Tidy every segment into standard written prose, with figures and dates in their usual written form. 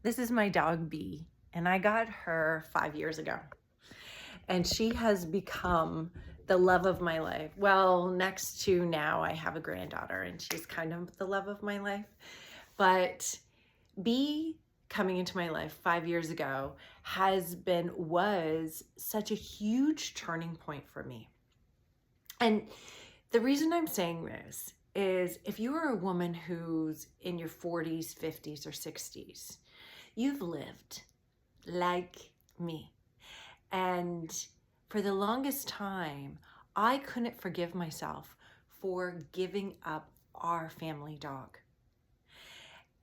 This is my dog Bee, and I got her 5 years ago. And she has become the love of my life. Well, next to now I have a granddaughter, and she's kind of the love of my life. But Bee coming into my life 5 years ago was such a huge turning point for me. And the reason I'm saying this is if you are a woman who's in your 40s, 50s, or 60s, you've lived like me. And for the longest time, I couldn't forgive myself for giving up our family dog.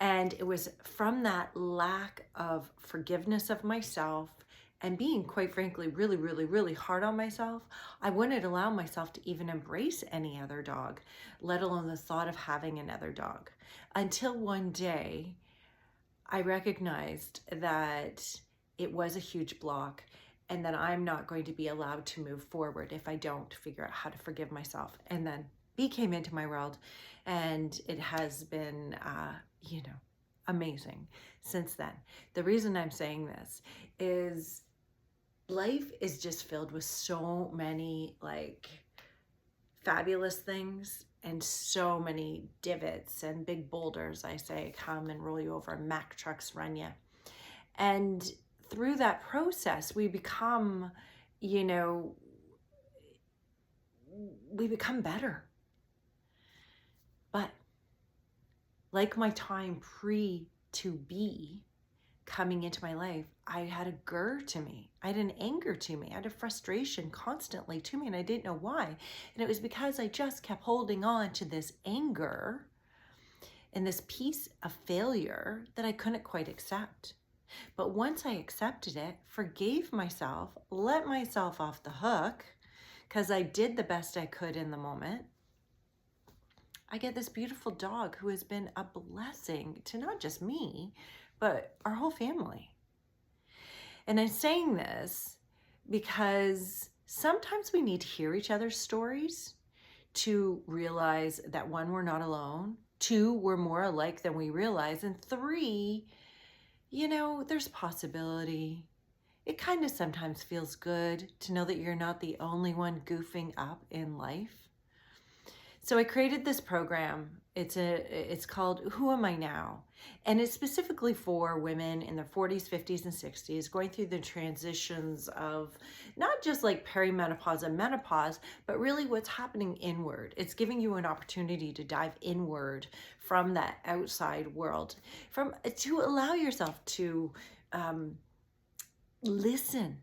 And it was from that lack of forgiveness of myself and being, quite frankly, really, really, really hard on myself, I wouldn't allow myself to even embrace any other dog, let alone the thought of having another dog. Until one day, I recognized that it was a huge block and that I'm not going to be allowed to move forward if I don't figure out how to forgive myself. And then Bee came into my world, and it has been, amazing since then. The reason I'm saying this is life is just filled with so many fabulous things and so many divots and big boulders, I say, come and roll you over, Mack trucks run you. And through that process, we become better. But like my time to be coming into my life, I had a grr to me. I had an anger to me. I had a frustration constantly to me, and I didn't know why. And it was because I just kept holding on to this anger and this piece of failure that I couldn't quite accept. But once I accepted it, forgave myself, let myself off the hook, because I did the best I could in the moment, I get this beautiful dog who has been a blessing to not just me, but our whole family. And I'm saying this because sometimes we need to hear each other's stories to realize that, one, we're not alone, two, we're more alike than we realize, and three, there's possibility. It kind of sometimes feels good to know that you're not the only one goofing up in life. So I created this program. It's called Who Am I Now? And it's specifically for women in their 40s, 50s, and 60s going through the transitions of not just like perimenopause and menopause, but really what's happening inward. It's giving you an opportunity to dive inward from that outside world, to allow yourself to listen,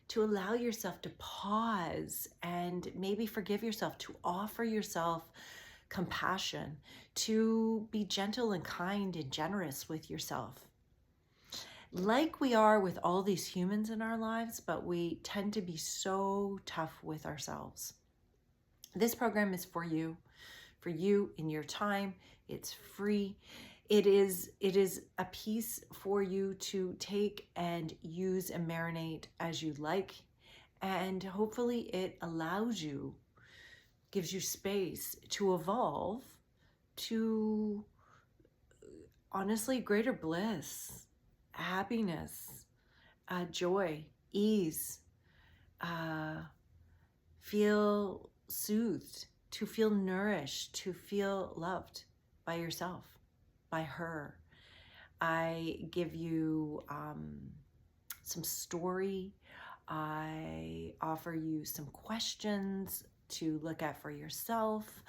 to allow yourself to pause and maybe forgive yourself, to offer yourself compassion, to be gentle and kind and generous with yourself. Like we are with all these humans in our lives, but we tend to be so tough with ourselves. This program is for you in your time. It's free. It is a piece for you to take and use and marinate as you like. And hopefully it gives you space to evolve to, honestly, greater bliss, happiness, joy, ease, feel soothed, to feel nourished, to feel loved by yourself, by her. I give you some story. I offer you some questions to look at for yourself,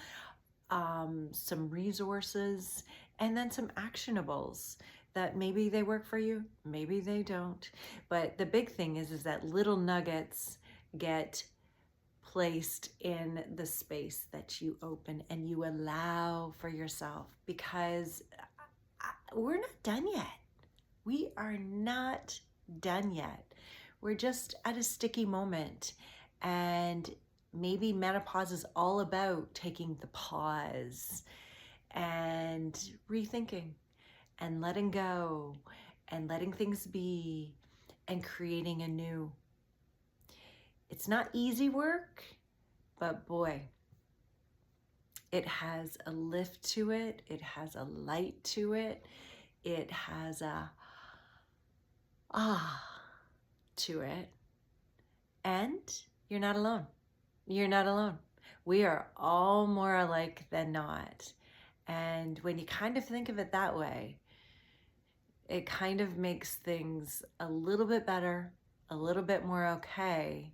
some resources, and then some actionables that maybe they work for you, maybe they don't. But the big thing is that little nuggets get placed in the space that you open and you allow for yourself, because we're not done yet. We are not done yet. We're just at a sticky moment, and maybe menopause is all about taking the pause and rethinking and letting go and letting things be and creating anew. It's not easy work, but boy, it has a lift to it. It has a light to it. It has a ah to it. And you're not alone. You're not alone. We are all more alike than not. And when you kind of think of it that way, it kind of makes things a little bit better, a little bit more okay,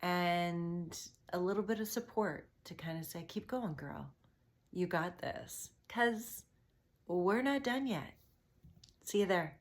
and a little bit of support to kind of say, keep going, girl. You got this. Because we're not done yet. See you there.